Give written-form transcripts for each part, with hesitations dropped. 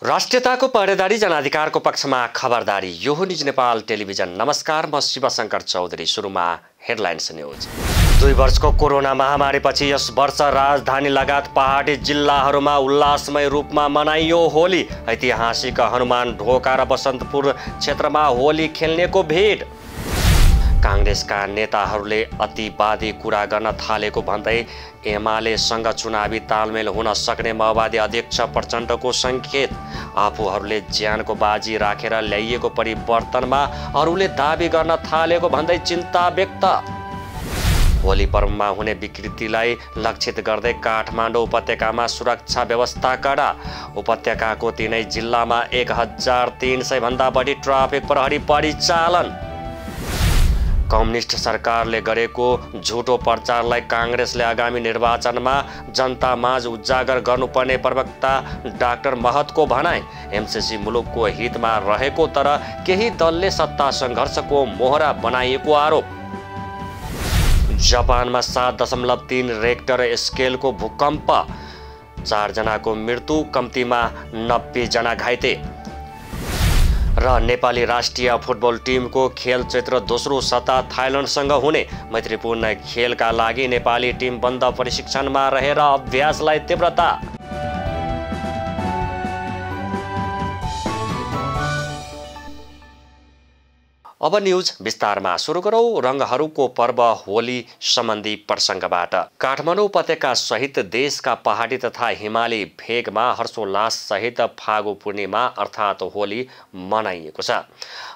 राष्ट्रियताको पहरेदारी जनाधिकारको पक्षमा खबरदारी। यो हो निज नेपाल टेलिभिजन। नमस्कार, म शिवशंकर चौधरी। सुरुमा हेडलाइन्स न्यूज। 2 वर्षको कोरोना महामारीपछि यस वर्ष राजधानी लगायत पहाडी जिल्लाहरूमा उल्लासमय रूपमा मनाइयो होली। ऐतिहासिक हनुमान ढोका र बसन्तपुर क्षेत्रमा होली खेल्नेको भिड। कांग्रेसका नेताहरूले अतिवादी कुरा गर्न थालेको भन्दै एमालेसँग चुनावी तालमेल हुन सक्ने माओवादी अध्यक्ष प्रचण्डको संकेत। आफूहरूले ज्यानको बाजी राखेर ल्याइएको परिवर्तनमा अरूले दाबी गर्न थालेको भन्दै चिन्ता व्यक्त। होली पर्वमा हुने विकृतिलाई लक्षित गर्दै काठमाडौँ उपत्यकामा सुरक्षा व्यवस्था कडा। उपत्यकाको 3 जिल्लामा 1300 भन्दा बढी ट्राफिक प्रहरी परिचालन। कम्युनिस्ट सरकारले गरेको झुटो प्रचारलाई कांग्रेसले आगामी निर्वाचनमा जनतामाझ उजागर गर्नुपर्ने प्रवक्ता डाक्टर महतको भनाई। एमसीसी मुलुकको हितमा रहेको तर केही दलले सत्ता सङ्घर्षको मोहरा बनाइएको आरोप। जापानमा 7.3 रेक्टर स्केलको भूकम्प, 4 जनाको मृत्यु, कम्तीमा 90 जना घाइते। र नेपाली राष्ट्रिय फुटबल टिमको खेल चैत्र दोस्रो सता थाइल्यान्डसँग हुने। मैत्रीपूर्ण खेलका लागि नेपाली टिम बन्द प्रशिक्षणमा रहेर अभ्यासलाई तीव्रता। अब न्यूज विस्तारमा सुरु गरौँ। रंगहरूको पर्व होली सम्बन्धी प्रसङ्गबाट। काठमाडौँ उपत्यका सहित देशका पहाडी तथा हिमाली भेगमा हर्षोल्लास सहित फागु पूर्णिमा अर्थात् होली मनाइएको छ।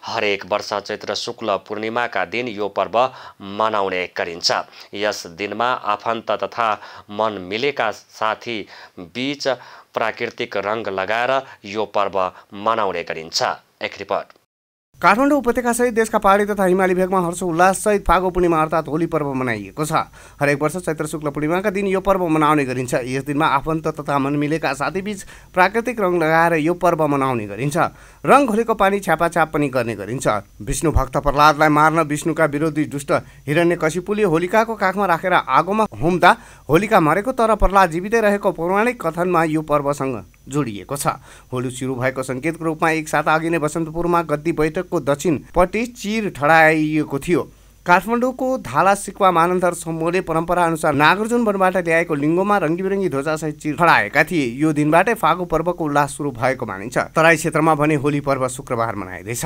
हरेक वर्ष चैत्र शुक्ल पूर्णिमाका दिन यो पर्व मनाउने गरिन्छ। यस दिनमा आफन्त तथा मन मिलेका साथी बीच प्राकृतिक रंग लगाएर यो पर्व मनाउने गरिन्छ। एक रिपोर्ट। काठमाडौँ उपत्यका सहित देशका पहाडी तथा हिमाली भेगमा हर्षोल्लास सहित फागु पूर्णिमा अर्थात् होली पर्व मनाइएको छ। हरेक वर्ष चैत्र शुक्ल पूर्णिमाका दिन यो पर्व मनाउने गरिन्छ। यस दिनमा आफन्त तथा मन मिलेका साथीबीच प्राकृतिक रंग लगाएर यो पर्व मनाउने गरिन्छ। रंग घोलेको पानी छ्यापाछ्याप पनि गर्ने गरिन्छ। विष्णु भक्त प्रहलादलाई मार्न विष्णुका विरोधी दुष्ट हिरण्यकशिपुले होलिकाको काखमा राखेर आगोमा होम्दा होलिका मरेको तर प्रहलाद जीवितै रहेको पौराणिक कथनमा यो पर्वसँग जोडिएको छ। होली सुरु भएको संकेतको रूपमा एक साता अघि नै बसन्तपुरमा गद्दी बैठकको दक्षिणपट्टि चिर ठडाइएको थियो। काठमाडौँको धाला सिक्वा मानन्धर समूहले परम्परा अनुसार नागार्जुन वनबाट ल्याएको लिङ्गोमा रङ्गीबिरङ्गी ध्वजासहित चिर ठडाएका थिए। यो दिनबाटै फागु पर्वको उल्लास सुरु भएको मानिन्छ। तराई क्षेत्रमा भने होली पर्व शुक्रबार मनाइँदैछ।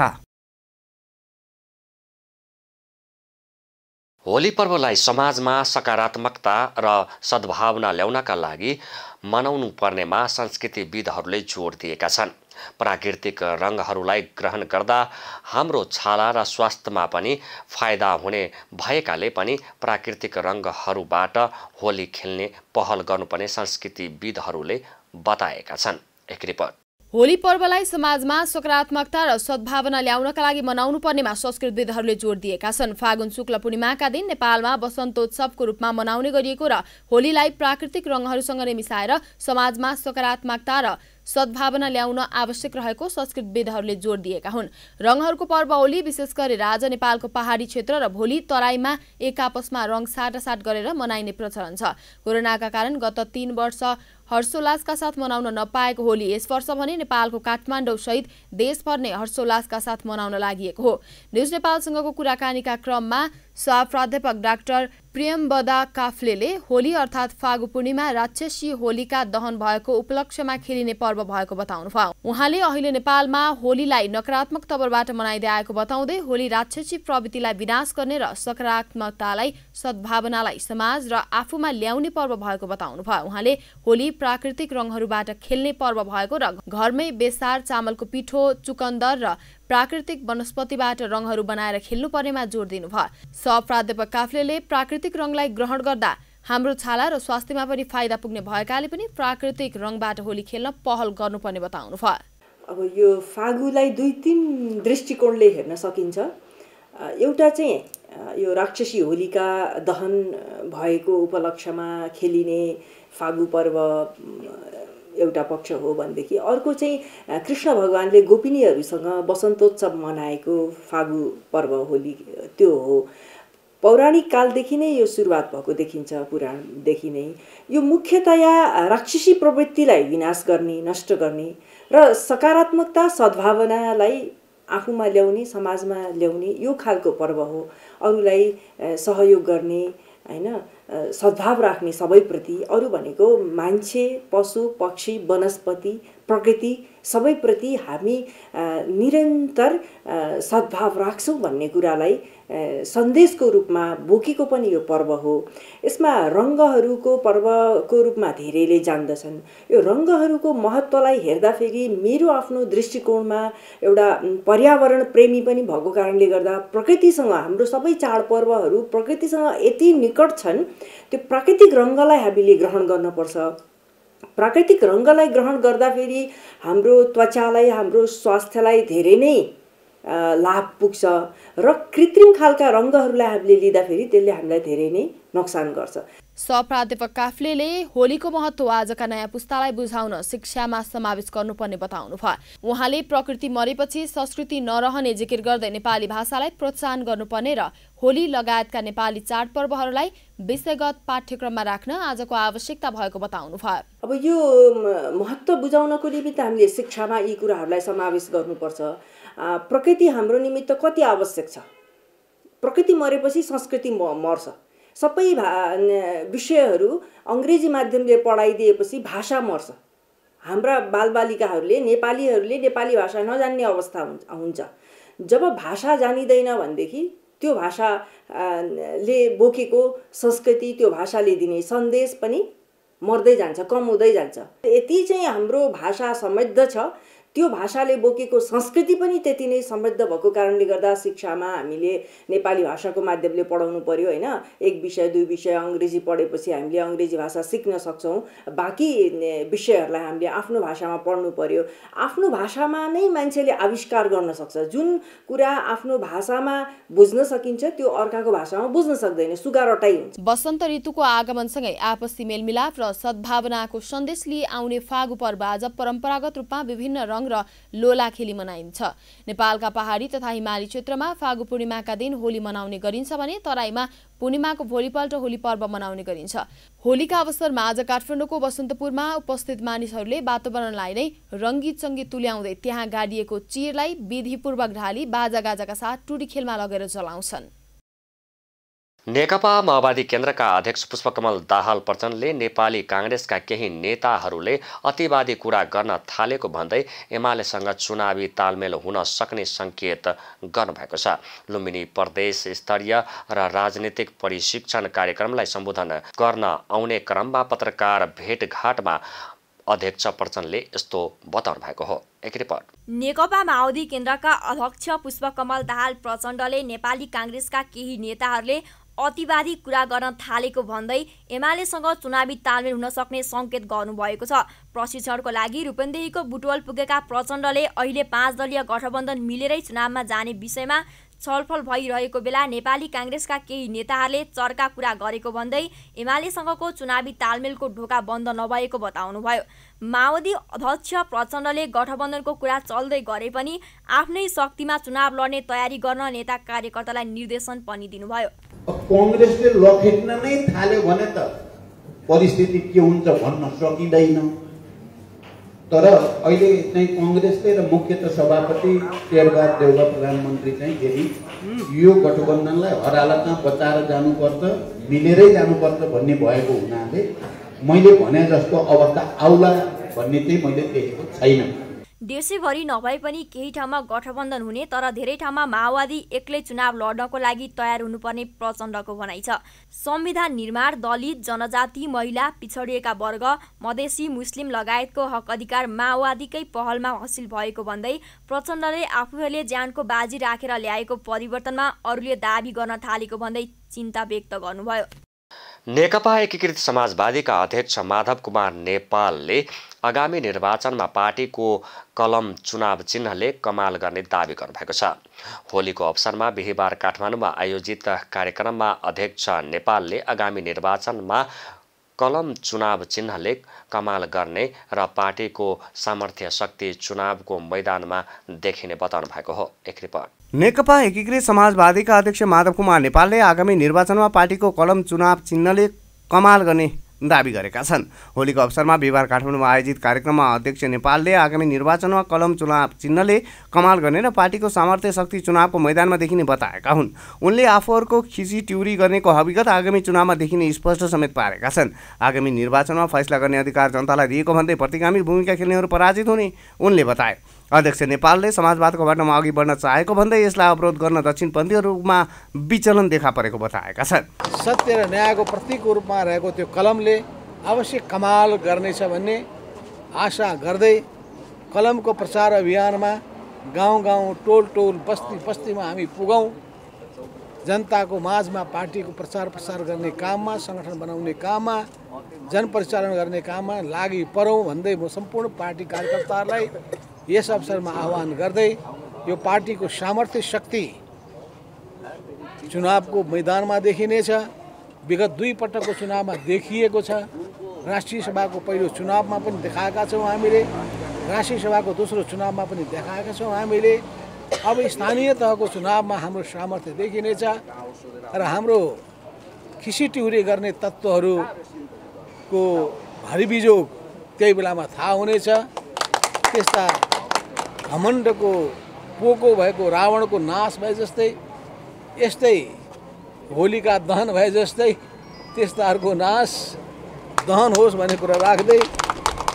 होली पर्वलाई समाजमा सकारात्मकता र सद्भावना ल्याउनका लागि मनाउनु पर्नेमा संस्कृतिविदहरूले जोड दिएका छन्। प्राकृतिक रंगहरूलाई ग्रहण गर्दा हाम्रो छाला र स्वास्थ्यमा पनि फाइदा हुने भएकाले पनि प्राकृतिक रंगहरूबाट होली खेल्ने पहल गर्नुपर्ने संस्कृतिविदहरूले बताएका छन्। एक रिपोर्ट। होली पर्वलाई समाजमा सकारात्मकता र सद्भावना ल्याउनका लागि मनाउनु पर्नेमा संस्कृतविदहरूले जोड दिएका छन्। फागुन शुक्ल पूर्णिमाका दिन नेपालमा वसन्तोत्सवको रूपमा मनाउने गरिएको र होलीलाई प्राकृतिक रंगहरूसँग नै मिसाएर समाजमा सकारात्मकता र सद्भावना ल्याउन आवश्यक रहेको संस्कृतविदहरूले जोड दिएका हुन्। रंगहरूको पर्व होली विशेष गरी आज नेपालको पहाडी क्षेत्र र भोलि तराईमा एक आपसमा रंग साटासाट गरेर मनाइने प्रचलन छ। कोरोनाका कारण गत 3 वर्ष हर्षोल्लासका साथ मनाउन नपाएको होली यस वर्ष भने नेपालको काठमाडौँ सहित देशभर नै हर्षोल्लासका साथ मनाउन लागि हो। न्युज नेपालसँगको कुराकानीका क्रममा सह प्राध्यापक डाक्टर प्रियम्बदा काफ्लेले होली अर्थात् फागु पूर्णिमा राक्षसी होलिका दहन भएको उपलक्ष्यमा खेलिने पर्व भएको बताउनुभयो। उहाँले अहिले नेपालमा होलीलाई नकारात्मक तवरबाट मनाइदै आएको बताउँदै होली राक्षसी प्रवृत्तिलाई विनाश गर्ने र सकारात्मकतालाई सद्भावनालाई समाज र आफूमा ल्याउने पर्व भएको बताउनुभयो। उहाँले होली प्राकृतिक रंगहरूबाट खेल्ने पर्व भएको र घरमै बेसार चामलको पिठो, चुकन्दर र प्राकृतिक वनस्पतिबाट रंगहरू बनाएर खेल्नु पर्नेमा जोड दिनुभयो। सह प्राध्यापक काफ्लेले प्राकृतिक रंगलाई ग्रहण गर्दा हाम्रो छाला र स्वास्थ्यमा पनि फाइदा पुग्ने भएकाले पनि प्राकृतिक रंगबाट होली खेल्न पहल गर्नुपर्ने बताउनुभयो। अब यो फागुलाई 2-3 दृष्टिकोणले हेर्न सकिन्छ। एउटा चाहिँ यो राक्षसी होलिका दहन भएको उपलक्ष्यमा खेलिने फागु पर्व एउटा पक्ष हो भनेदेखि अर्को चाहिँ कृष्ण भगवानले गोपिनीहरूसँग वसन्तोत्सव मनाएको फागु पर्व होली त्यो हो। पौराणिक कालदेखि नै यो सुरुवात भएको देखिन्छ, पुराणदेखि नै। यो मुख्यतया राक्षसी प्रवृत्तिलाई विनाश गर्ने, नष्ट गर्ने र सकारात्मकता सद्भावनालाई आफूमा ल्याउने, समाजमा ल्याउने यो खालको पर्व हो। अरूलाई सहयोग गर्ने, हैन, सद्भाव राख्ने सबैप्रति। अरू भनेको मान्छे, पशु, पक्षी, वनस्पति, प्रकृति सबैप्रति हामी निरन्तर सद्भाव राख्छौँ भन्ने कुरालाई सन्देशको रूपमा बोकेको पनि यो पर्व हो। यसमा रङ्गहरूको पर्वको रूपमा धेरैले जान्दछन्। यो रङ्गहरूको महत्त्वलाई हेर्दाफेरि मेरो आफ्नो दृष्टिकोणमा एउटा पर्यावरण प्रेमी पनि भएको कारणले गर्दा प्रकृतिसँग हाम्रो सबै चाडपर्वहरू प्रकृतिसँग यति निकट छन्, त्यो प्राकृतिक रङ्गलाई हामीले ग्रहण गर्नुपर्छ। प्राकृतिक रङ्गलाई ग्रहण गर्दाफेरि हाम्रो त्वचालाई, हाम्रो स्वास्थ्यलाई धेरै नै लाभ पुग्छ र कृत्रिम खालका रङ्गहरूलाई हामीले लिँदाखेरि त्यसले हामीलाई धेरै नै नोक्सान गर्छ। सहप्राध्यापक काफ्लेले होलीको महत्त्व आजका नयाँ पुस्तालाई बुझाउन शिक्षामा समावेश गर्नुपर्ने बताउनु भयो। उहाँले प्रकृति मरेपछि संस्कृति नरहने जिकिर गर्दै नेपाली भाषालाई प्रोत्साहन गर्नुपर्ने र होली लगायतका नेपाली चाडपर्वहरूलाई विषयगत पाठ्यक्रममा राख्न आजको आवश्यकता भएको बताउनु भयो। अब यो महत्त्व बुझाउनको निमित्त हामीले शिक्षामा यी कुराहरूलाई समावेश गर्नुपर्छ। प्रकृति हाम्रो निमित्त कति आवश्यक छ। प्रकृति मरेपछि संस्कृति मर्छ। सबै विषयहरू अङ्ग्रेजी माध्यमले पढाइदिएपछि भाषा मर्छ। हाम्रा बालबालिकाहरूले, नेपालीहरूले नेपाली भाषा नजान्ने अवस्था हुन्छ। जब भाषा जानिँदैन भनेदेखि त्यो भाषाले बोकेको संस्कृति, त्यो भाषाले दिने सन्देश पनि मर्दै जान्छ, कम हुँदै जान्छ। यति चाहिँ हाम्रो भाषा समृद्ध छ, त्यो भाषाले बोकेको संस्कृति पनि त्यति नै समृद्ध भएको कारणले गर्दा शिक्षामा हामीले नेपाली भाषाको माध्यमले पढाउनु पर्यो, हैन। एक विषय, दुई विषय अङ्ग्रेजी पढेपछि हामीले अङ्ग्रेजी भाषा सिक्न सक्छौँ। बाँकी विषयहरूलाई हामीले आफ्नो भाषामा पढ्नु पर्यो। आफ्नो भाषामा नै मान्छेले आविष्कार गर्न सक्छ। जुन कुरा आफ्नो भाषामा बुझ्न सकिन्छ त्यो अर्काको भाषामा बुझ्न सक्दैन, सुगारटाइ हुन्छ। वसन्त ऋतुको आगमनसँगै आपसी मेलमिलाप र सद्भावनाको सन्देश लिए आउने फागु पर्व आज परम्परागत रूपमा विभिन्न रङ र लोला खेली मनाइन्छ। नेपालका पहाडी तथा हिमाली क्षेत्रमा फागु पूर्णिमाका दिन होली मनाउने गरिन्छ भने तराईमा पूर्णिमाको भोलिपल्ट होली पर्व मनाउने गरिन्छ। होलीका अवसरमा आज काठमाडौँको बसन्तपुरमा उपस्थित मानिसहरूले वातावरणलाई नै रङ्गी चङ्गी तुल्याउँदै त्यहाँ गाडिएको चिरलाई विधिपूर्वक ढाली बाजागाजाका साथ टुडी खेलमा लगेर जलाउँछन्। नेकपा माओवादी केन्द्रका अध्यक्ष पुष्पकमल दाहाल प्रचण्डले नेपाली काङ्ग्रेसका केही नेताहरूले अतिवादी कुरा गर्न थालेको भन्दै एमालेसँग चुनावी तालमेल हुन सक्ने सङ्केत गर्नुभएको छ। लुम्बिनी प्रदेश स्तरीय र राजनीतिक प्रशिक्षण कार्यक्रमलाई सम्बोधन गर्न आउने क्रममा पत्रकार भेटघाटमा अध्यक्ष प्रचण्डले यस्तो बताउनु भएको हो। एक रिपोर्ट। नेकपा माओवादी केन्द्रका अध्यक्ष पुष्पकमल दाहाल प्रचण्डले नेपाली काङ्ग्रेसका केही नेताहरूले अतिवादी कुरा गर्न थालेको भन्दै एमालेसँग चुनावी तालमेल हुन सक्ने सङ्केत गर्नुभएको छ। प्रशिक्षणको लागि रूपन्देहीको बुटवल पुगेका प्रचण्डले अहिले 5 दलीय गठबन्धन मिलेरै चुनावमा जाने विषयमा छलफल भइरहेको बेला नेपाली काङ्ग्रेसका केही नेताहरूले चर्का कुरा गरेको भन्दै एमालेसँगको चुनावी तालमेलको ढोका बन्द नभएको बताउनुभयो। माओवादी अध्यक्ष प्रचण्डले गठबन्धनको कुरा चल्दै गरे पनि आफ्नै शक्तिमा चुनाव लड्ने तयारी गर्न नेता कार्यकर्तालाई निर्देशन पनि दिनुभयो। कांग्रेसले लखेट्न नै थाल्यो भने त परिस्थिति के हुन्छ भन्न सकिँदैन। तर अहिले चाहिँ कांग्रेसले र मुख्यतः सभापति शेरबहादुर देउवा प्रधानमन्त्री चाहिँ यदि यो गठबन्धनलाई हरालतमा बचाएर जानुपर्छ, मिलेरै जानुपर्छ भन्ने भएको हुनाले मैले भने जस्तो अवस्था आउला भन्ने चाहिँ मैले देखेको छैन। देशैभरि नभए पनि केही ठाउँमा गठबन्धन हुने तर धेरै ठाउँमा माओवादी एक्लै चुनाव लड्नको लागि तयार हुनुपर्ने प्रचण्डको भनाइ छ। संविधान निर्माण, दलित, जनजाति, महिला, पिछडिएका वर्ग, मधेसी, मुस्लिम लगायतको हक अधिकार माओवादीकै पहलमा हासिल भएको भन्दै प्रचण्डले आफूहरूले ज्यानको बाजी राखेर ल्याएको परिवर्तनमा अरूले दाबी गर्न थालेको भन्दै चिन्ता व्यक्त गर्नुभयो। नेकपा एकीकृत समाजवादीका अध्यक्ष माधव कुमार नेपालले आगामी निर्वाचनमा पार्टीको कलम चुनाव चिन्हले कमाल गर्ने दावी गर्नुभएको छ। होलीको अवसरमा बिहिबार काठमाडौँमा आयोजित कार्यक्रममा अध्यक्ष नेपालले आगामी निर्वाचनमा कलम चुनाव चिन्हले कमाल गर्ने र पार्टीको सामर्थ्य शक्ति चुनावको मैदानमा देखिने बताउनु भएको हो। एक रिपोर्ट। नेकपा एकीकृत समाजवादीका अध्यक्ष माधव कुमार नेपालले आगामी निर्वाचनमा पार्टीको कलम चुनाव चिन्हले कमाल गर्ने दाबी गरेका छन्। होलीको अवसरमा बिहिबार काठमाडौँमा आयोजित कार्यक्रममा अध्यक्ष नेपालले आगामी निर्वाचनमा कलम चुनाव चिन्हले कमाल गर्ने र पार्टीको सामर्थ्य शक्ति चुनावको मैदानमा देखिने बताएका हुन्। उनले आफूहरूको खिची ट्युरी गर्नेको हकीकत आगामी चुनावमा देखिने स्पष्ट समेत पारेका छन्। आगामी निर्वाचनमा फैसला गर्ने अधिकार जनतालाई दिएको भन्दै प्रतिगामी भूमिका खेल्नेहरू पराजित हुने उनले बताए। अध्यक्ष नेपालले समाजवादको बाटोमा अघि बढ्न चाहेको भन्दै यसलाई अवरोध गर्न दक्षिणपन्थीहरूमा विचलन देखा परेको बताएका छन्। सत्य र न्यायको प्रतीकको रूपमा रहेको त्यो कलमले अवश्य कमाल गर्नेछ भन्ने आशा गर्दै कलमको प्रचार अभियानमा गाउँ गाउँ टोल टोल बस्ती बस्तीमा हामी पुगौँ, जनताको माझमा पार्टीको प्रचार प्रसार गर्ने काममा, सङ्गठन बनाउने काममा, जनपरिचालन गर्ने काममा लागि परौँ भन्दै म सम्पूर्ण पार्टी कार्यकर्ताहरूलाई यस अवसरमा आह्वान गर्दै यो पार्टीको सामर्थ्य शक्ति चुनावको मैदानमा देखिनेछ। विगत 2 पटकको चुनावमा देखिएको छ। राष्ट्रिय सभाको पहिलो चुनावमा पनि देखाएका छौँ हामीले, राष्ट्रिय सभाको दोस्रो चुनावमा पनि देखाएका छौँ हामीले। अब स्थानीय तहको चुनावमा हाम्रो सामर्थ्य देखिनेछ र हाम्रो खिसीटिउरी गर्ने तत्त्वहरूको हरिबिजोग त्यही बेलामा थाहा हुनेछ। त्यस्ता घमण्डको पोको भएको रावणको नाश भए जस्तै, यस्तै होलीका दहन भए जस्तै त्यस्ताहरूको नाश दहन होस् भन्ने कुरा राख्दै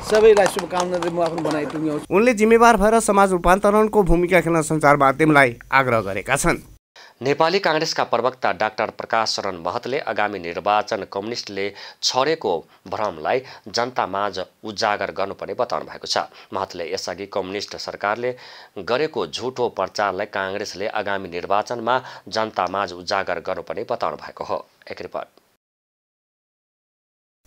सबैलाई शुभकामना दिँदै म आफ्नो भनाइ टुङ्ग्याउँछु। उनले जिम्मेवार भएर समाज रूपान्तरणको भूमिका खेल्न सञ्चार माध्यमलाई आग्रह गरेका छन्। नेपाली काङ्ग्रेसका प्रवक्ता डाक्टर प्रकाश शरण महतले आगामी निर्वाचन कम्युनिस्टले छरेको भ्रमलाई जनतामाझ उजागर गर्नुपर्ने बताउनु भएको छ। महतले यसअघि कम्युनिस्ट सरकारले गरेको झुटो प्रचारलाई काङ्ग्रेसले आगामी निर्वाचनमा जनतामाझ उजागर गर्नुपर्ने बताउनु भएको हो। एक रिपोर्ट।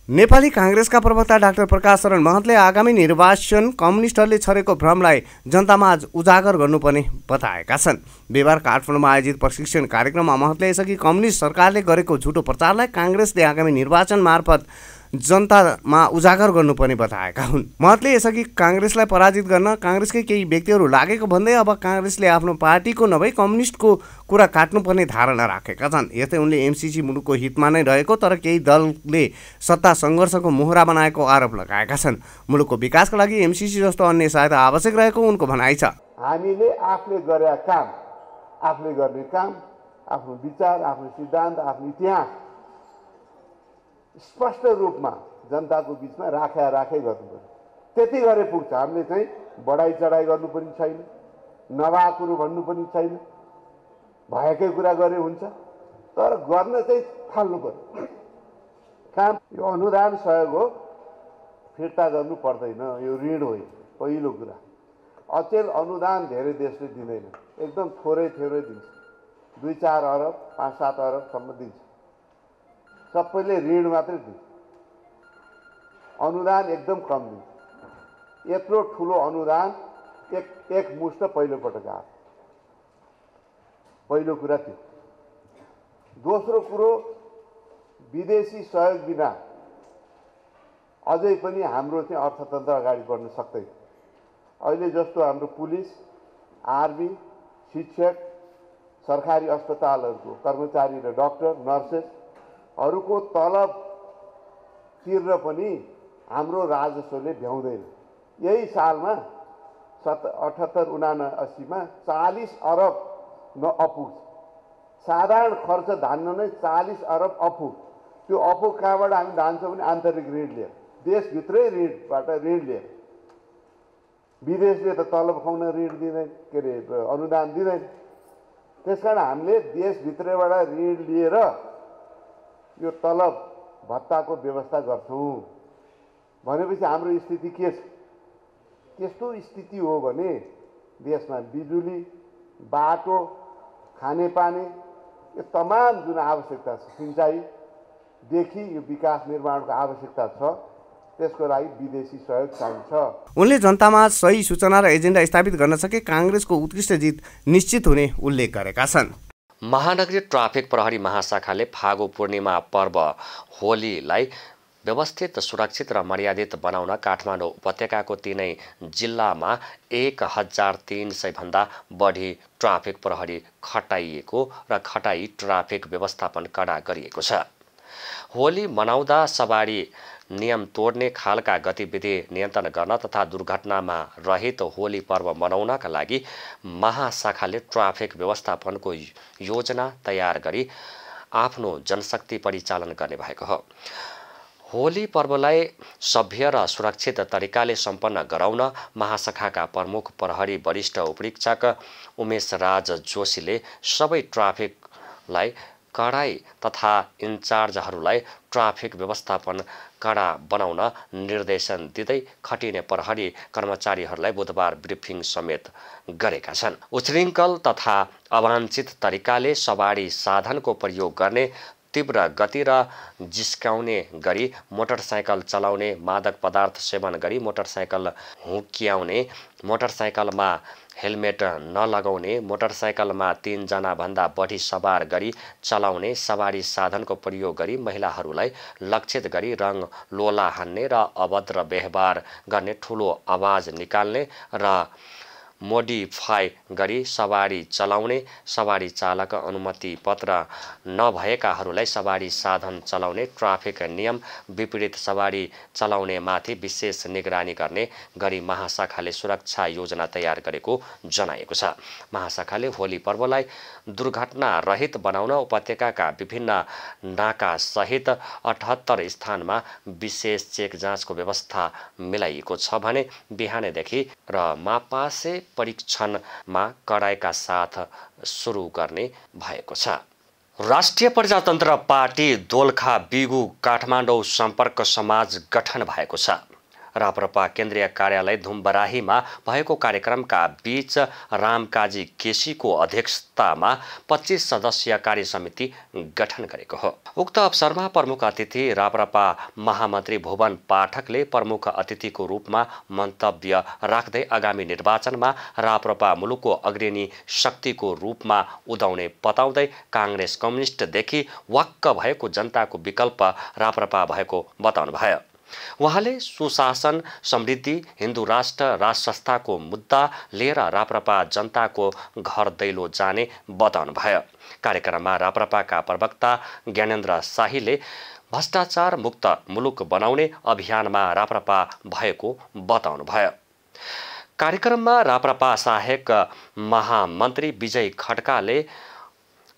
नेपाली काङ्ग्रेसका प्रवक्ता डाक्टर प्रकाश शरण महतले आगामी निर्वाचन कम्युनिस्टहरूले छरेको भ्रमलाई जनतामाझ उजागर गर्नुपर्ने बताएका छन्। बिहिबार काठमाडौँमा आयोजित प्रशिक्षण कार्यक्रममा महतले यसअघि कम्युनिस्ट सरकारले गरेको झुटो प्रचारलाई काङ्ग्रेसले आगामी निर्वाचन मार्फत जनतामा उजागर गर्नुपर्ने बताएका हुन्। महतले यसअघि काङ्ग्रेसलाई पराजित गर्न काङ्ग्रेसकै केही व्यक्तिहरू लागेको भन्दै अब काङ्ग्रेसले आफ्नो पार्टीको नभई कम्युनिस्टको कुरा काट्नुपर्ने धारणा राखेका छन्। यस्तै उनले एमसिसी मुलुकको हितमा नै रहेको तर केही दलले सत्ता सङ्घर्षको मोहरा बनाएको आरोप लगाएका छन्। मुलुकको विकासका लागि एमसिसी जस्तो अन्य सहायता आवश्यक रहेको उनको भनाइ छ। हामीले आफूले गरेका काम, आफूले गर्ने काम, आफ्नो विचार, आफ्नो सिद्धान्त, आफ्नो इतिहास स्पष्ट रूपमा जनताको बिचमा राखै गर्नुपर्छ। त्यति गरे पुग्छ। हामीले चाहिँ बढाइ चढाइ गर्नु पनि छैन, नभएको भन्नु पनि छैन, भएकै कुरा गरे हुन्छ, तर गर्न चाहिँ थाल्नु पर्यो काम। यो अनुदान सहयोग हो, फिर्ता गर्नु पर्दैन, यो ऋण हो। पहिलो कुरा, अचेल अनुदान धेरै देशले दिँदैन, एकदम थोरै दिन्छ, 2-4 अरब 5-7 अरबसम्म दिन्छ। सबैले ऋण मात्रै दिन्छ, अनुदान एकदम कम दिन्छ। यत्रो ठुलो अनुदान एक मुष्ट पहिलोपटक आयो। पहिलो कुरा त्यो। दोस्रो कुरो, विदेशी सहयोग बिना अझै पनि हाम्रो चाहिँ अर्थतन्त्र अगाडि बढ्न सक्दैन। अहिले जस्तो हाम्रो पुलिस, आर्मी, शिक्षक, सरकारी अस्पतालहरूको कर्मचारी र डाक्टर, नर्सेसहरूको तलब तिर्न पनि हाम्रो राजस्वले भ्याउँदैन। यही सालमा 78-79 40 अरब अपुग, साधारण खर्च धान्न नै 40 अरब अपुग। त्यो अपुग कहाँबाट हामी धान्छौँ भने आन्तरिक ऋण लिएर, देशभित्रै ऋणबाट ऋण लिएर। विदेशले त तलब खुवाउन ऋण दिँदैन, के अरे अनुदान दिँदैन। त्यसकारण हामीले देशभित्रैबाट ऋण लिएर यो तलब भत्ताको व्यवस्था गर्छौँ भनेपछि हाम्रो स्थिति के छ? त्यस्तो स्थिति हो भने देशमा बिजुली, बाटो, खानेपानी, यो तमाम जुन आवश्यकता छ, सिँचाइदेखि यो विकास निर्माणको आवश्यकता छ, त्यसको लागि विदेशी सहयोग चाहिन्छ। उनले जनतामा सही सूचना र एजेन्डा स्थापित गर्न सके काङ्ग्रेसको उत्कृष्ट जित निश्चित हुने उल्लेख गरेका छन्। महानगरीय ट्राफिक प्रहरी महाशाखाले फागु पूर्णिमा पर्व होलीलाई व्यवस्थित, सुरक्षित र मर्यादित बनाउन काठमाडौँ उपत्यकाको 3 जिल्लामा 1300 भन्दा बढी ट्राफिक प्रहरी खटाइएको र खटाई ट्राफिक व्यवस्थापन कडा गरिएको छ। होली मनाउँदा सवारी नियम तोड्ने खालका गतिविधि नियन्त्रण गर्न तथा दुर्घटनामा रहित होली पर्व मनाउनका लागि महाशाखाले ट्राफिक व्यवस्थापनको योजना तयार गरी आफ्नो जनशक्ति परिचालन गर्ने भएको हो। होली पर्वलाई सभ्य र सुरक्षित तरिकाले सम्पन्न गराउन महाशाखाका प्रमुख प्रहरी वरिष्ठ उपरीक्षक उमेश राज जोशीले सबै ट्राफिकलाई कडाई तथा इन्चार्जहरूलाई ट्राफिक व्यवस्थापन कडा बनाउन निर्देशन दिँदै खटिने प्रहरी कर्मचारीहरूलाई बुधबार ब्रिफिङ समेत गरेका छन्। उच्छृङ्खल तथा अवाञ्छित तरिकाले सवारी साधनको प्रयोग गर्ने, तीव्र गति र जिस्काउने गरी मोटरसाइकल चलाउने, मादक पदार्थ सेवन गरी मोटरसाइकल हुक्क्याउने, मोटरसाइकलमा हेलमेट नलगाउने, मोटरसाइकलमा 3 जनाभन्दा बढी सवार गरी चलाउने, सवारी साधनको प्रयोग गरी महिलाहरूलाई लक्षित गरी रङ लोला हान्ने र अभद्र व्यवहार गर्ने, ठुलो आवाज निकाल्ने र मोडिफाई गरी सवारी चलाउने, सवारी चालक अनुमति पत्र नभएकाहरूलाई सवारी साधन चलाउने, ट्राफिक नियम विपरीत सवारी चलाउनेमाथि विशेष निगरानी गर्ने गरी महाशाखाले सुरक्षा योजना तयार गरेको जनाएको छ। महाशाखाले होली पर्वलाई दुर्घटना रहित बनाउन उपत्यकाका विभिन्न नाकासहित 78 स्थानमा विशेष चेक जाँचको व्यवस्था मिलाइएको छ भने बिहानैदेखि र मापासे परीक्षणमा कडाइका साथ सुरु गर्ने भएको छ। राष्ट्रिय प्रजातन्त्र पार्टी दोलखा बिगु काठमाडौँ सम्पर्क समाज गठन भएको छ। राप्रपा केन्द्रीय कार्यालय धुम्बराहीमा भएको कार्यक्रमका बीच रामकाजी केसीको अध्यक्षतामा 25 सदस्यीय कार्य समिति गठन गरेको हो। उक्त अवसरमा प्रमुख अतिथि राप्रपा महामन्त्री भुवन पाठकले प्रमुख अतिथिको रूपमा मन्तव्य राख्दै आगामी निर्वाचनमा राप्रपा मुलुकको अग्रणी शक्तिको रूपमा उदाउने बताउँदै काङ्ग्रेस कम्युनिस्टदेखि वाक्क भएको जनताको विकल्प राप्रपा भएको बताउनुभयो। उहाँले सुशासन, समृद्धि, हिन्दू राष्ट्र, राज संस्थाको मुद्दा लिएर राप्रपा जनताको घर दैलो जाने बताउनुभयो। कार्यक्रममा राप्रपाका प्रवक्ता ज्ञानेन्द्र शाहीले भ्रष्टाचार मुक्त मुलुक बनाउने अभियानमा राप्रपा भएको बताउनुभयो। कार्यक्रममा राप्रपा सहायक महामन्त्री विजय खड्काले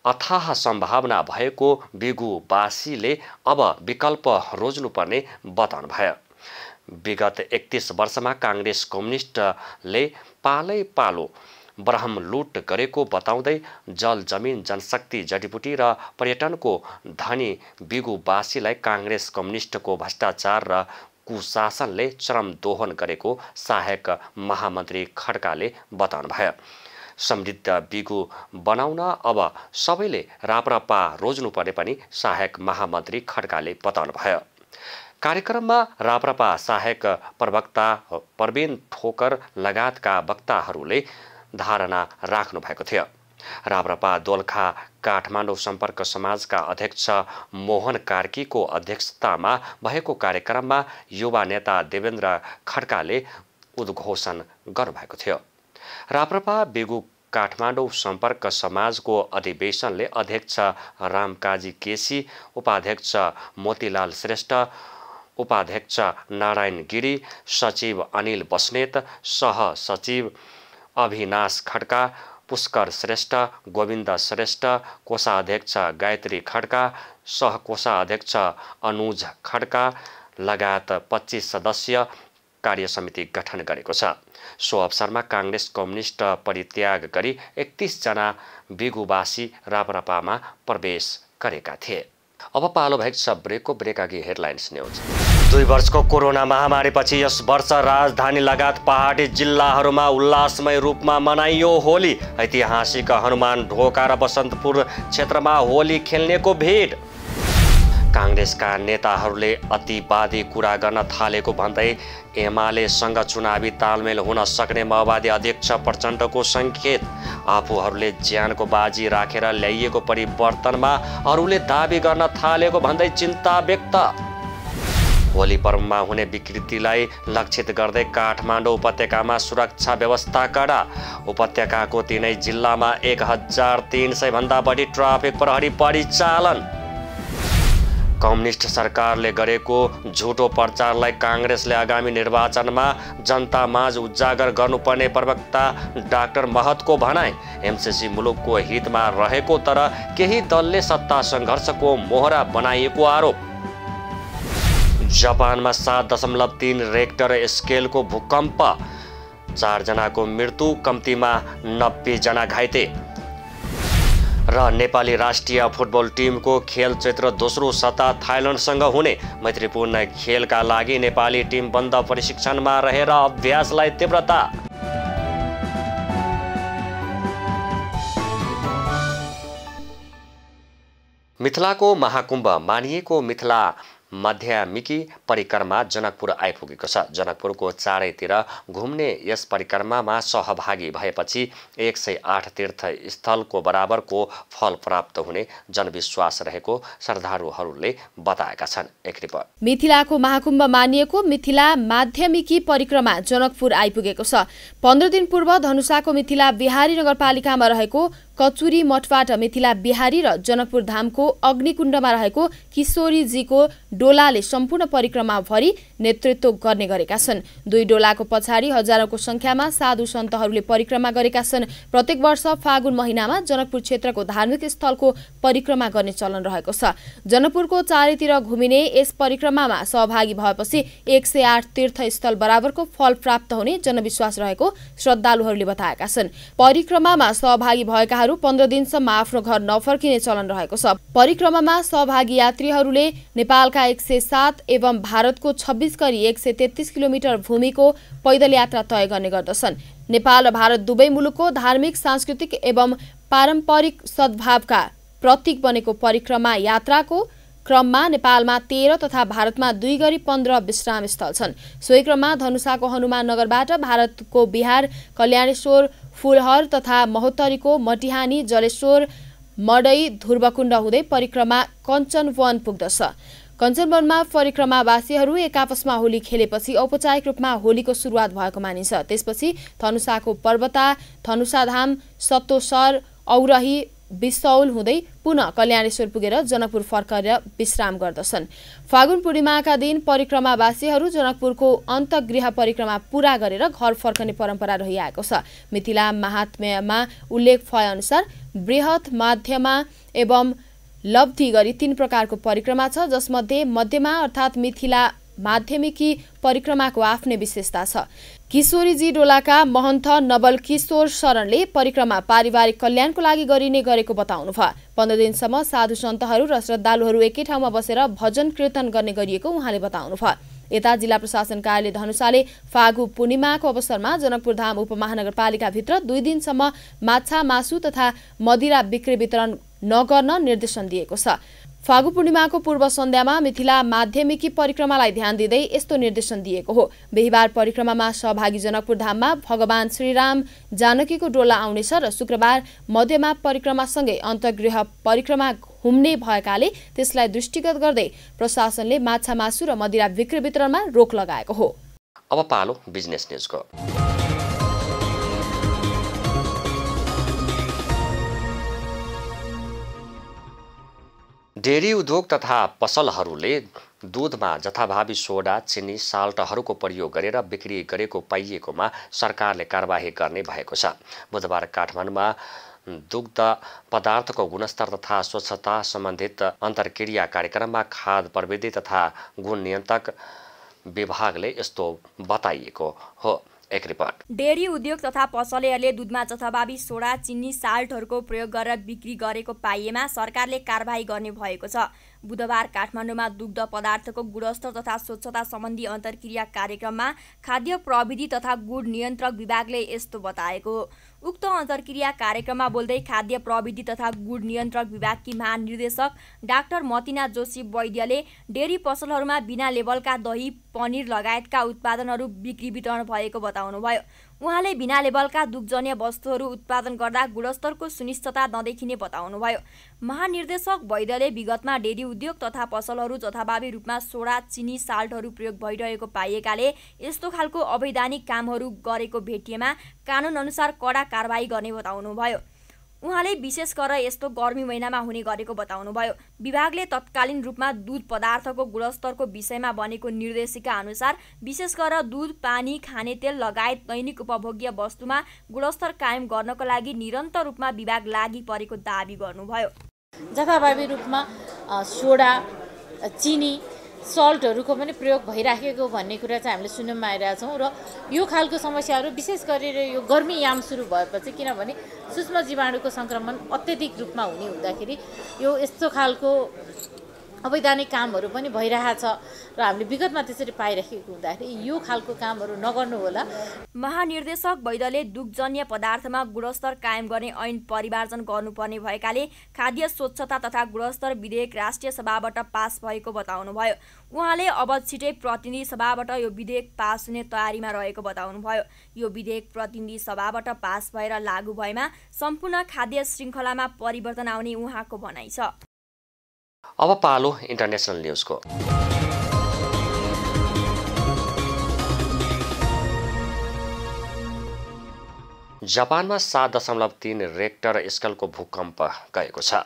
अथाह सम्भावना भएको बिगुवासीले अब विकल्प रोज्नुपर्ने बताउनुभयो। विगत 31 वर्षमा काङ्ग्रेस कम्युनिस्टले पालै पालो ब्रह्म लुट गरेको बताउँदै जल, जमिन, जनशक्ति, जडीबुटी र पर्यटनको धनी बिगुवासीलाई काङ्ग्रेस कम्युनिस्टको भ्रष्टाचार र कुशासनले चरम दोहन गरेको सहायक महामन्त्री खड्काले बताउनुभयो। समृद्ध बिगु बनाउन अब सबैले राप्रपा रोज्नुपर्ने पनि सहायक महामन्त्री खड्काले बताउनुभयो। कार्यक्रममा राप्रपा सहायक प्रवक्ता प्रवीण ठोकर लगायतका वक्ताहरूले धारणा राख्नु भएको थियो। राप्रपा दोलखा काठमाडौँ सम्पर्क समाजका अध्यक्ष मोहन कार्कीको अध्यक्षतामा भएको कार्यक्रममा युवा नेता देवेन्द्र खड्काले उद्घोषण गर्नुभएको थियो। राप्रपा बिगु काठमाडौँ सम्पर्क समाजको अधिवेशनले अध्यक्ष रामकाजी केसी, उपाध्यक्ष मोतीलाल श्रेष्ठ, उपाध्यक्ष नारायण गिरी, सचिव अनिल बस्नेत, सहसचिव अभिनाश खड्का, पुष्कर श्रेष्ठ, गोविन्द श्रेष्ठ, कोषाध्यक्ष गायत्री खड्का, सहकोषाध्यक्ष अनुज खड्का लगायत 25 सदस्यीय कार्य समिति गठन गरेको छ। सो अवसरमा काङ्ग्रेस कम्युनिस्ट परित्याग गरी 31 जना बिगुवासी राप्रपामा प्रवेश गरेका थिए। अब पालो भएको छ ब्रेक अघि हेडलाइन्स न्यूज। 2 वर्षको कोरोना महामारीपछि यस वर्ष राजधानी लगायत पहाडी जिल्लाहरूमा उल्लासमय रूपमा मनाइयो होली। ऐतिहासिक हनुमान ढोका र बसन्तपुर क्षेत्रमा होली खेल्नेको भिड। काङ्ग्रेसका नेताहरूले अतिवादी कुरा गर्न थालेको भन्दै एमालेसँग चुनावी तालमेल हुन सक्ने माओवादी अध्यक्ष प्रचण्डको सङ्केत। आफूहरूले ज्यानको बाजी राखेर ल्याइएको परिवर्तनमा अरूले दाबी गर्न थालेको भन्दै चिन्ता व्यक्त। होली पर्वमा हुने विकृतिलाई लक्षित गर्दै काठमाडौँ उपत्यकामा सुरक्षा व्यवस्था कडा। उपत्यकाको 3 जिल्लामा 1300 भन्दा बढी ट्राफिक प्रहरी परिचालन। कम्युनिस्ट सरकारले गरेको झुटो प्रचारलाई काङ्ग्रेसले आगामी निर्वाचनमा जनतामाझ उजागर गर्नुपर्ने प्रवक्ता डाक्टर महतको भनाइ। एमसीसी मुलुकको हितमा रहेको तर केही दलले सत्ता सङ्घर्षको मोहरा बनाइएको आरोप। जापानमा 7.3 रेक्टर स्केलको भूकम्प, 4 जनाको मृत्यु, कम्तीमा 90 जना घाइते। र नेपाली राष्ट्रिय फुटबल टिमको खेल चैत्र दोस्रो सता थाइल्यान्डसँग हुने। मैत्रीपूर्ण खेलका लागि नेपाली टिम बन्द प्रशिक्षणमा रहेर अभ्यासलाई तीव्रता। मिथिलाको महाकुम्भ मानिएको मिथिला माध्यमिकी परिक्रमा जनकपुर आइपुगेको छ। जनकपुरको चारैतिर घुम्ने यस परिक्रमामा सहभागी भएपछि 108 तीर्थस्थलको बराबरको फल प्राप्त हुने जनविश्वास रहेको श्रद्धालुहरूले बताएका छन्। एक रिपोर्ट। मिथिलाको महाकुम्भ मानिएको मिथिला माध्यमिकी परिक्रमा जनकपुर आइपुगेको छ। 15 दिन पूर्व धनुषाको मिथिला बिहारी नगरपालिकामा रहेको कचुरी मठबाट मिथिला बिहारी र जनकपुर धामको अग्निकुण्डमा रहेको किशोरीजीको डोलाले सम्पूर्ण परिक्रमा भरि नेतृत्व गर्ने गरेका छन्। 2 डोलाको पछाडि हजारौंको संख्यामा साधु सन्तहरूले परिक्रमा गरेका छन्। प्रत्येक वर्ष फागुन महिनामा जनकपुर क्षेत्रको धार्मिक स्थलको परिक्रमा गर्ने चलन रहेको छ। जनकपुरको चारैतिर घुमिने यस परिक्रमामा सहभागी भएपछि 108 तीर्थस्थल बराबरको फल प्राप्त हुने जनविश्वास रहेको श्रद्धालुहरूले बताएका छन्। परिक्रमामा सहभागी भएका 15 दिनसम्म आफ्नो घर नफर्किने चलन रहेको छ। परिक्रमामा सहभागी यात्रीहरूले नेपालका 107 एवं भारतको 26 गरी 133 किलोमिटर भूमिको पैदल यात्रा तय गर्ने गर्दछन्। नेपाल र भारत दुवै मुलुकको धार्मिक, सांस्कृतिक एवं पारम्परिक सद्भावका प्रतीक बनेको परिक्रमा यात्राको क्रममा नेपालमा 13 तथा भारतमा 2 गरी 15 विश्राम स्थल छन्। सोही क्रममा धनुषाको हनुमान नगरबाट भारतको बिहार कल्याणेश्वर, फुलहर तथा महोत्तरीको मटिहानी, जलेश्वर, मडै, ध्रुवकुण्ड हुँदै परिक्रमा कञ्चनवन पुग्दछ। कञ्चनवनमा परिक्रमावासीहरू एक आपसमा होली खेलेपछि औपचारिक रूपमा होलीको सुरुवात भएको मानिन्छ। त्यसपछि धनुषाको पर्वता, धनुषाधाम, सत्तोसर, औरही, बिसौल हुँदै पुनः कल्याणेश्वर पुगेर जनकपुर फर्केर विश्राम गर्दछन्। फागुन पूर्णिमाका दिन परिक्रमावासीहरू जनकपुरको अन्तगृह परिक्रमा पूरा गरेर घर फर्कने परम्परा रहिआएको छ। मिथिला महात्म्यमा उल्लेख भए अनुसार बृहत, मध्यमा एवं लब्धि गरी 3 प्रकारको परिक्रमा छ, जसमध्ये मध्यमा अर्थात् मिथिला माध्यमिकी परिक्रमाको आफ्नै विशेषता छ। किशोरीजी डोलाका महन्त नवल किशोर शरणले परिक्रमा पारिवारिक कल्याणको लागि गरिने गरेको बताउनु भयो। 15 दिनसम्म साधु सन्तहरू र श्रद्धालुहरू एकै ठाउँमा बसेर भजन कीर्तन गर्ने गरिएको उहाँले बताउनु भयो। यता जिल्ला प्रशासन कार्यालय धनुषाले फागु पूर्णिमाको अवसरमा जनकपुर धाम उपमहानगरपालिकाभित्र 2 दिनसम्म माछा, मासु तथा मदिरा बिक्री वितरण नगर्न निर्देशन दिएको छ। फागु पूर्णिमाको पूर्व सन्ध्यामा मिथिला माध्यमिकी परिक्रमालाई ध्यान दिँदै यस्तो निर्देशन दिएको हो। बिहिबार परिक्रमामा सहभागी जनकपुर धाममा भगवान श्रीराम जानकीको डोला आउनेछ र शुक्रबार मध्यमा परिक्रमासँगै अन्तगृह परिक्रमा घुम्ने भएकाले त्यसलाई दृष्टिगत गर्दै प्रशासनले माछा, मासु र मदिरा बिक्री वितरणमा रोक लगाएको हो। अब पालो बिजनेस न्युजको। डेरी उद्योग तथा पसलहरूले दूधमा जथाभावी सोडा, चिनी, साल्टहरूको प्रयोग गरेर बिक्री गरेको पाइएकोमा सरकारले कारबाही गर्ने भएको छ। बुधबार काठमाडौँमा दुग्ध पदार्थको गुणस्तर तथा स्वच्छता सम्बन्धित अन्तर्क्रिया कार्यक्रममा खाद्य प्रविधि तथा गुण नियन्त्रक विभागले यस्तो बताइएको हो। एक रिपोर्ट। डेरी उद्योग तथा पसलेहरूले दूधमा जथाभावी सोडा, चिनी, साल्टहरूको प्रयोग गरेर बिक्री गरेको पाइएमा सरकारले कारबाही गर्ने भएको छ। बुधबार काठमाडौँमा दुग्ध पदार्थको गुणस्तर तथा स्वच्छता सम्बन्धी अन्तर्क्रिया कार्यक्रममा खाद्य प्रविधि तथा गुण नियन्त्रक विभागले यस्तो बताएको हो। उक्त अन्तर्क्रिया कार्यक्रममा बोल्दै खाद्य प्रविधि तथा गुण नियन्त्रक विभागकी महानिर्देशक डाक्टर मतिना जोशी वैद्यले डेरी पसलहरूमा बिना लेबलका दही, पनिर लगायतका उत्पादनहरू बिक्री वितरण भएको बताउनुभयो। उहाँले बिना लेबलका दुग्धजन्य वस्तुहरू उत्पादन गर्दा गुणस्तरको सुनिश्चितता नदेखिने बताउनुभयो। महानिर्देशक वैद्यले विगतमा डेरी उद्योग तथा पसलहरू जथाभावी रूपमा सोडा, चिनी, साल्टहरू प्रयोग भइरहेको पाइएकाले यस्तो खालको अवैधानिक कामहरू गरेको भेटिएमा कानुन अनुसार कडा कारबाही गर्ने बताउनुभयो। उहाँले विशेष गरेर यस्तो गर्मी महिनामा हुने गरेको बताउनुभयो। विभागले तत्कालीन रूपमा दूध पदार्थको गुणस्तरको विषयमा बनेको निर्देशिका अनुसार विशेष गरेर दूध, पानी, खानेतेल लगायत दैनिक उपभोग्य वस्तुमा गुणस्तर कायम गर्नको लागि निरन्तर रूपमा विभाग लागि परेको दाबी गर्नुभयो। जथाभावी रूपमा सोडा, चिनी, सल्टहरूको पनि प्रयोग भइराखेको भन्ने कुरा चाहिँ हामीले सुन्नमा आइरहेका छौँ र यो खालको समस्याहरू विशेष गरेर यो गर्मी याम सुरु भएपछि, किनभने सूक्ष्म जीवाणुको सङ्क्रमण अत्यधिक रूपमा हुने हुँदाखेरि यो यस्तो खालको अवैधानिक कामहरू पनि भइरहेछ र हामीले विगतमा त्यसरी पाइरहेको हुँदाखेरि यो खालको कामहरू नगर्नु होला। महानिर्देशक वैद्यले दुग्धजन्य पदार्थमा गुणस्तर कायम गर्ने ऐन परिमार्जन गर्नुपर्ने भएकाले खाद्य स्वच्छता तथा गुणस्तर विधेयक राष्ट्रिय सभाबाट पास भएको बताउनुभयो। उहाँले अब छिटै प्रतिनिधि सभाबाट यो विधेयक पास हुने तयारीमा रहेको बताउनुभयो। यो विधेयक प्रतिनिधि सभाबाट पास भएर लागू भएमा सम्पूर्ण खाद्य श्रृङ्खलामा परिवर्तन आउने उहाँको भनाइ छ। अब पालो इन्टरनेसनल न्युजको। जापानमा 7.3 रेक्टर स्केलको भूकम्प गएको छ।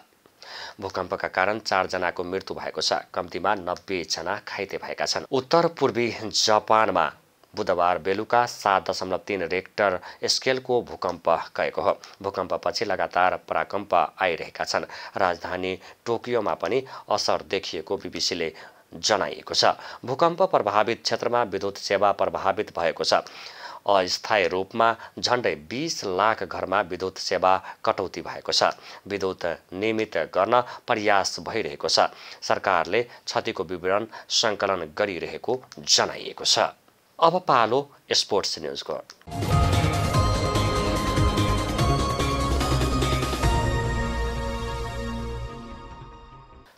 भूकम्पका कारण 4 जनाको मृत्यु भएको छ। कम्तीमा 90 जना घाइते भएका छन्। उत्तर पूर्वी जापानमा बुधबार बेलुका 7.3 रेक्टर स्केलको भूकम्प गएको हो। भूकम्पपछि लगातार पराकम्प आइरहेका छन्। राजधानी टोकियोमा पनि असर देखिएको बीबीसीले जनाइएको छ। भूकम्प प्रभावित क्षेत्रमा विद्युत सेवा प्रभावित भएको छ। अस्थायी रूपमा झन्डै 20 लाख घरमा विद्युत सेवा कटौती भएको छ। विद्युत नियमित गर्न प्रयास भइरहेको छ। सरकारले क्षतिको विवरण सङ्कलन गरिरहेको जनाइएको छ। अब पालो स्पोर्ट्स न्युजको।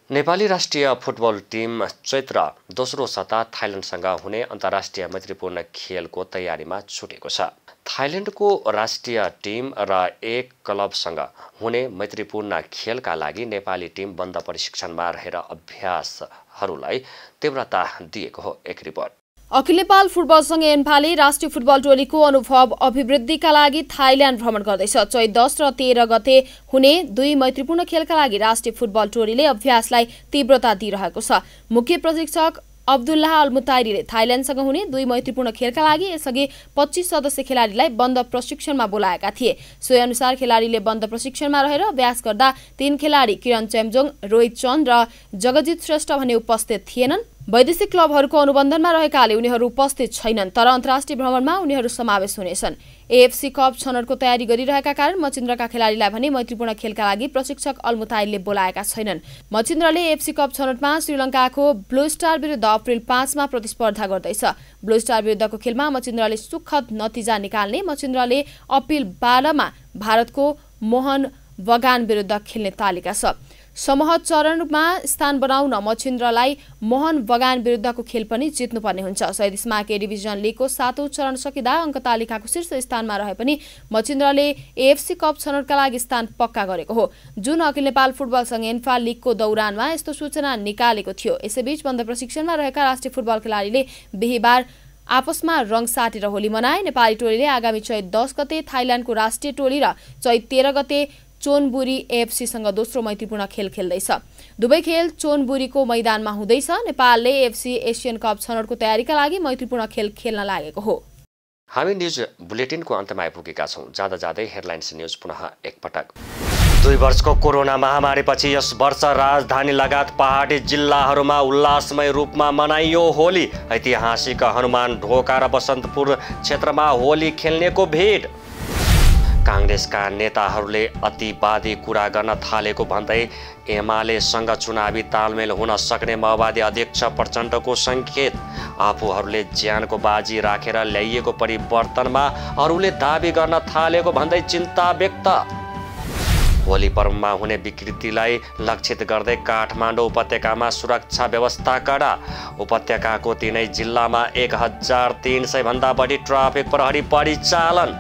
नेपाली राष्ट्रिय फुटबल टिम चैत्र दोस्रो सता थाइल्यान्डसँग हुने अन्तर्राष्ट्रिय मैत्रीपूर्ण खेलको तयारीमा छुटेको छ। थाइल्यान्डको राष्ट्रिय टिम र एक क्लबसँग हुने मैत्रीपूर्ण खेलका लागि नेपाली टिम बन्द प्रशिक्षणमा रहेर अभ्यासहरूलाई तीव्रता दिएको हो। एक रिपोर्ट। अखिल नेपाल फुटबल संघ एन्फाले राष्ट्रिय फुटबल टोलीको अनुभव अभिवृद्धिका लागि थाइल्यान्ड भ्रमण गर्दैछ। चैत 10 र 13 गते हुने 2 मैत्रीपूर्ण खेलका लागि राष्ट्रिय फुटबल टोलीले अभ्यासलाई तीव्रता दिइरहेको छ। मुख्य प्रशिक्षक अब्दुल्लाह अल-मुताइरीले थाइल्यान्डसँग हुने 2 मैत्रीपूर्ण खेलका लागि यसअघि 25 सदस्य खेलाडीलाई बन्द प्रशिक्षणमा बोलाएका थिए। सोही अनुसार खेलाडीले बन्द प्रशिक्षणमा रहेर अभ्यास गर्दा 3 खेलाडी किरण चेम्जोङ, रोहित चन्द र जगजित श्रेष्ठ भने उपस्थित थिएनन्। वैदेशिक क्लबहरूको अनुबन्धनमा रहेकाले उनीहरू उपस्थित छैनन्, तर अन्तर्राष्ट्रिय भ्रमणमा उनीहरू समावेश हुनेछन्। एएफसी कप छनौटको तयारी गरिरहेका कारण मचिन्द्रका खेलाडीलाई भने मैत्रीपूर्ण खेलका लागि प्रशिक्षक अल-मुताइरीले बोलाएका छैनन्। मचिन्द्रले एएफसी कप छनौटमा श्रीलङ्काको ब्लू स्टार विरुद्ध अप्रिल 5 मा प्रतिस्पर्धा गर्दैछ। ब्लू स्टार विरुद्धको खेलमा मचिन्द्रले सुखद नतिजा निकाल्ने मचिन्द्रले अप्रिल 12 मा भारतको मोहन बगान विरुद्ध खेल्ने तालिका छ। समूह चरणमा स्थान बनाउन मचिन्द्रलाई मोहन बगान विरुद्धको खेल पनि जित्नुपर्ने हुन्छ। सैयद इस्माके डिभिजन लिगको 7औं चरण सकिँदा अङ्क तालिकाको शीर्ष स्थानमा रहे पनि मचिन्द्रले एएफसी कप छनौटका लागि स्थान पक्का गरेको हो। जुन अखिल नेपाल फुटबल संघ एन्फा लिगको दौरानमा यस्तो सूचना निकालेको थियो। यसैबीच बन्द प्रशिक्षणमा रहेका राष्ट्रिय फुटबल खेलाडीले बिहीबार आपसमा रङ साटेर होली मनाए। नेपाली टोलीले आगामी चैत 10 गते थाइल्यान्डको राष्ट्रिय टोली र चैत 13 गते चोनबुरी एएफसीसँग दोस्रो मैत्रीपूर्ण खेल खेल्दैछ। दुवै खेल चोनबुरीको मैदानमा हुँदैछ। नेपालले एएफसी एसियन कप छनौटको तयारीका लागि मैत्रीपूर्ण खेल खेल्न लागेको हो। हामी न्युज बुलेटिनको अन्तमा आइपुगेका छौँ। जाँदा जाँदै हेडलाइन्स न्युज पुनः एकपटक। 2 वर्षको कोरोना महामारीपछि यस वर्ष राजधानी लगायत पहाडी जिल्लाहरूमा उल्लासमय रूपमा मनाइयो होली। ऐतिहासिक हनुमान ढोका र बसन्तपुर क्षेत्रमा होली खेल्नेको भिड। काङ्ग्रेसका नेताहरूले अतिवादी कुरा गर्न थालेको भन्दै एमालेसँग चुनावी तालमेल हुन सक्ने माओवादी अध्यक्ष प्रचण्डको सङ्केत। आफूहरूले ज्यानको बाजी राखेर ल्याइएको परिवर्तनमा अरूले दाबी गर्न थालेको भन्दै चिन्ता व्यक्त। होली पर्वमा हुने विकृतिलाई लक्षित गर्दै काठमाडौँ उपत्यकामा सुरक्षा व्यवस्था कडा। उपत्यकाको 3 जिल्लामा 1300 भन्दा बढी ट्राफिक प्रहरी परिचालन।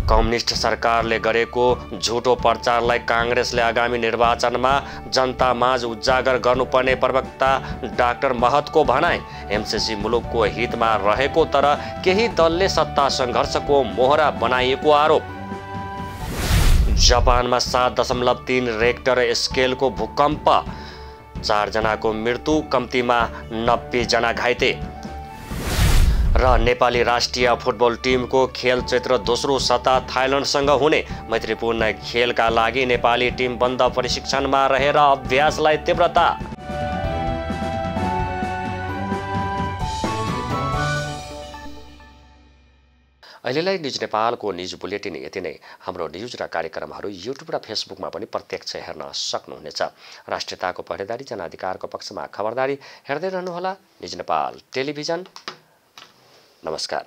कम्युनिस्ट सरकारले गरेको झुटो प्रचारलाई काङ्ग्रेसले आगामी निर्वाचनमा जनतामाझ उजागर गर्नुपर्ने प्रवक्ता डाक्टर महतको भनाई। एमसीसी मुलुकको हितमा रहेको तर केही दलले सत्ता सङ्घर्षको मोहरा बनाइएको आरोप। जापानमा 7.3 रेक्टर स्केलको भूकम्प, 4 जनाको मृत्यु, कम्तीमा 90 जना घाइते। र नेपाली राष्ट्रिय फुटबल टिमको खेल चैत्र दोस्रो सता थाइल्यान्डसँग हुने मैत्रीपूर्ण खेलका लागि नेपाली टिम बन्द प्रशिक्षणमा रहेर अभ्यासलाई तीव्रता। अहिलेलाई न्युज नेपालको न्युज बुलेटिन यति नै। हाम्रो न्युज र कार्यक्रमहरू युट्युब र फेसबुकमा पनि प्रत्यक्ष हेर्न सक्नुहुनेछ। राष्ट्रियताको पहरेदारी, जनाधिकारको पक्षमा खबरदारी हेर्दै रहनुहोला न्युज नेपाल टेलिभिजन। नमस्कार।